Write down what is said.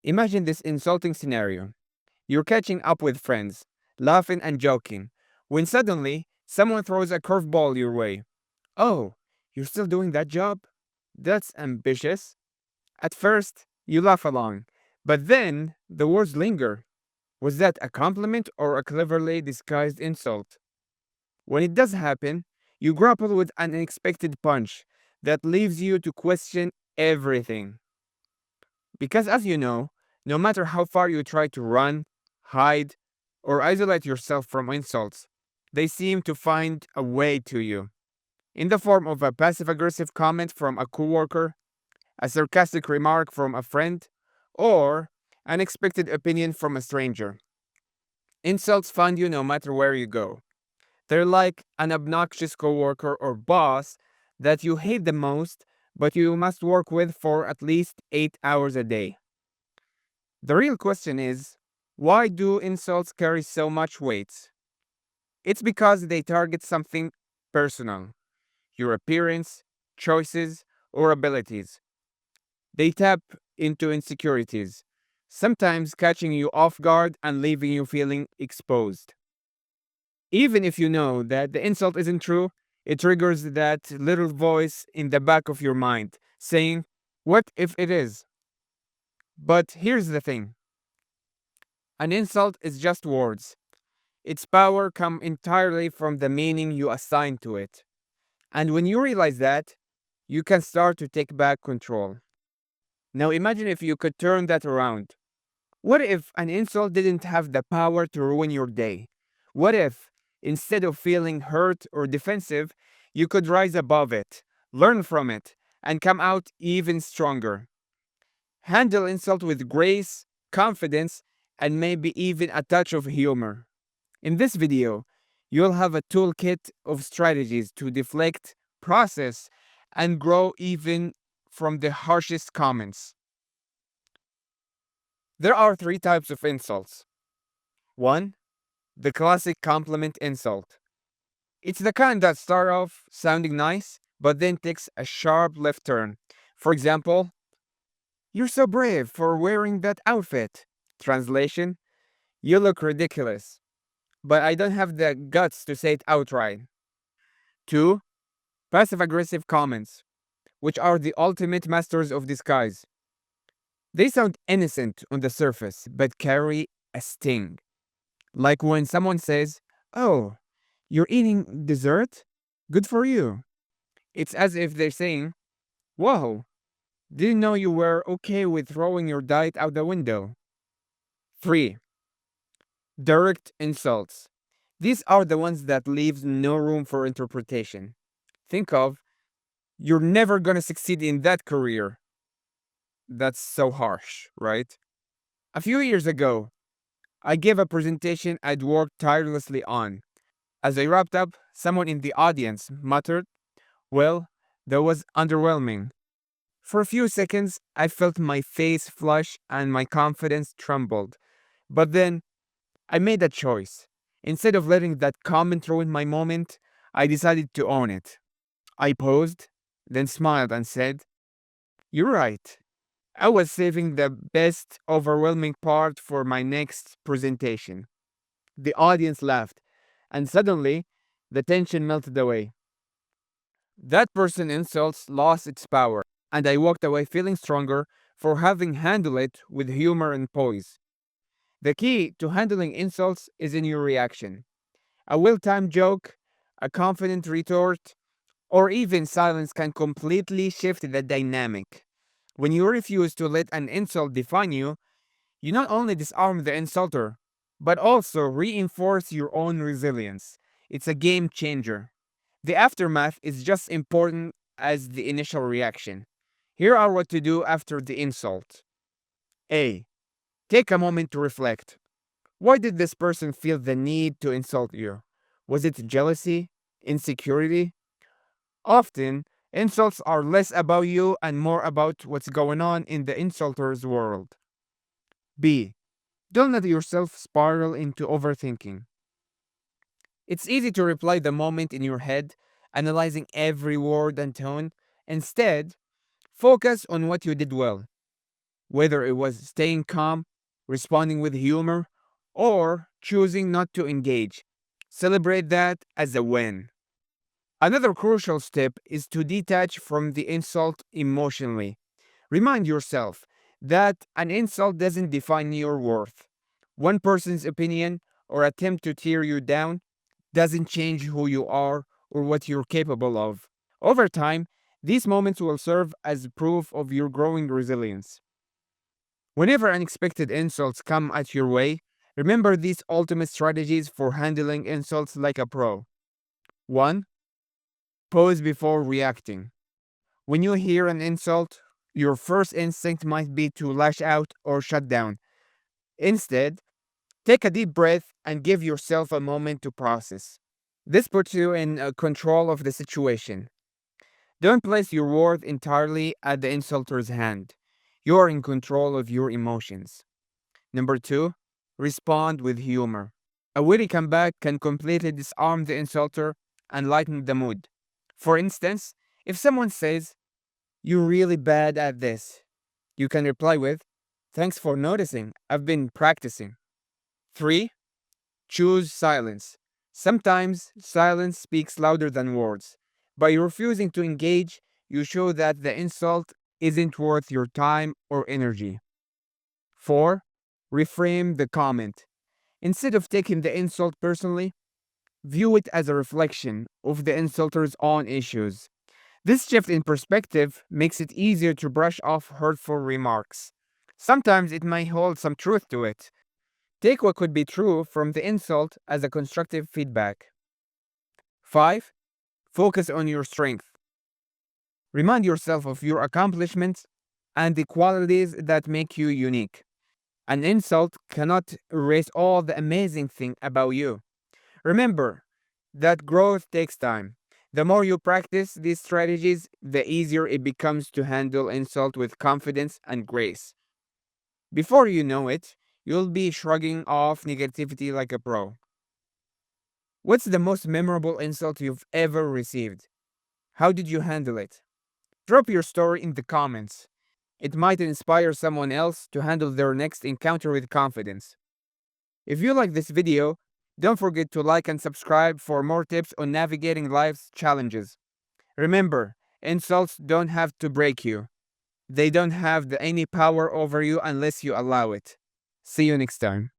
Imagine this insulting scenario. You're catching up with friends, laughing and joking, when suddenly someone throws a curveball your way. Oh, you're still doing that job? That's ambitious. At first, you laugh along, but then the words linger. Was that a compliment or a cleverly disguised insult? When it does happen, you grapple with an unexpected punch that leaves you to question everything. Because, as you know, no matter how far you try to run, hide, or isolate yourself from insults, they seem to find a way to you. In the form of a passive aggressive comment from a coworker, a sarcastic remark from a friend, or an unexpected opinion from a stranger. Insults find you no matter where you go. They're like an obnoxious coworker or boss that you hate the most, but you must work with for at least 8 hours a day. The real question is, why do insults carry so much weight? It's because they target something personal, your appearance, choices, or abilities. They tap into insecurities, sometimes catching you off guard and leaving you feeling exposed. Even if you know that the insult isn't true, it triggers that little voice in the back of your mind saying, what if it is? But here's the thing, an insult is just words. Its power comes entirely from the meaning you assign to it. And when you realize that, you can start to take back control. Now imagine if you could turn that around. What if an insult didn't have the power to ruin your day? What if, instead of feeling hurt or defensive, you could rise above it, learn from it, and come out even stronger? Handle insult with grace, confidence, and maybe even a touch of humor. In this video, you'll have a toolkit of strategies to deflect, process, and grow even from the harshest comments. There are three types of insults. 1. The classic compliment insult. It's the kind that starts off sounding nice, but then takes a sharp left turn. For example, you're so brave for wearing that outfit. Translation, you look ridiculous, but I don't have the guts to say it outright. 2. Passive aggressive comments, which are the ultimate masters of disguise. They sound innocent on the surface, but carry a sting. Like when someone says, oh, you're eating dessert? Good for you. It's as if they're saying, whoa, didn't know you were okay with throwing your diet out the window. 3. Direct insults. These are the ones that leave no room for interpretation. Think of, you're never gonna succeed in that career. That's so harsh, right? A few years ago, I gave a presentation I'd worked tirelessly on. As I wrapped up, someone in the audience muttered, well, that was underwhelming. For a few seconds, I felt my face flush and my confidence trembled. But then, I made a choice. Instead of letting that comment ruin my moment, I decided to own it. I paused, then smiled and said, you're right. I was saving the best overwhelming part for my next presentation. The audience laughed, and suddenly, the tension melted away. That person insults lost its power, and I walked away feeling stronger for having handled it with humor and poise. The key to handling insults is in your reaction. A well timed joke, a confident retort, or even silence can completely shift the dynamic. When you refuse to let an insult define you, you not only disarm the insulter, but also reinforce your own resilience. It's a game changer. The aftermath is just important as the initial reaction. Here are what to do after the insult. A. Take a moment to reflect. Why did this person feel the need to insult you? Was it jealousy? Insecurity? Often, insults are less about you and more about what's going on in the insulter's world. B. Don't let yourself spiral into overthinking. It's easy to replay the moment in your head, analyzing every word and tone. Instead, focus on what you did well. whether it was staying calm, responding with humor, or choosing not to engage. Celebrate that as a win. Another crucial step is to detach from the insult emotionally. Remind yourself that an insult doesn't define your worth. One person's opinion or attempt to tear you down doesn't change who you are or what you're capable of. Over time, these moments will serve as proof of your growing resilience. Whenever unexpected insults come at your way, remember these ultimate strategies for handling insults like a pro. 1. Pause before reacting. When you hear an insult, your first instinct might be to lash out or shut down. Instead, take a deep breath and give yourself a moment to process. This puts you in control of the situation. Don't place your worth entirely at the insulter's hand. You are in control of your emotions. Number 2, respond with humor. A witty comeback can completely disarm the insulter and lighten the mood. For instance, if someone says, "You're really bad at this," you can reply with, "Thanks for noticing. I've been practicing." 3. Choose silence. Sometimes silence speaks louder than words. By refusing to engage, you show that the insult isn't worth your time or energy. 4. Reframe the comment. Instead of taking the insult personally, view it as a reflection of the insulter's own issues. This shift in perspective makes it easier to brush off hurtful remarks. Sometimes it may hold some truth to it. Take what could be true from the insult as a constructive feedback. 5. Focus on your strength. Remind yourself of your accomplishments and the qualities that make you unique. An insult cannot erase all the amazing things about you. Remember that growth takes time. The more you practice these strategies, the easier it becomes to handle insult with confidence and grace. Before you know it, you'll be shrugging off negativity like a pro. What's the most memorable insult you've ever received? How did you handle it? Drop your story in the comments. It might inspire someone else to handle their next encounter with confidence. If you like this video, don't forget to like and subscribe for more tips on navigating life's challenges. Remember, insults don't have to break you. They don't have any power over you unless you allow it. See you next time.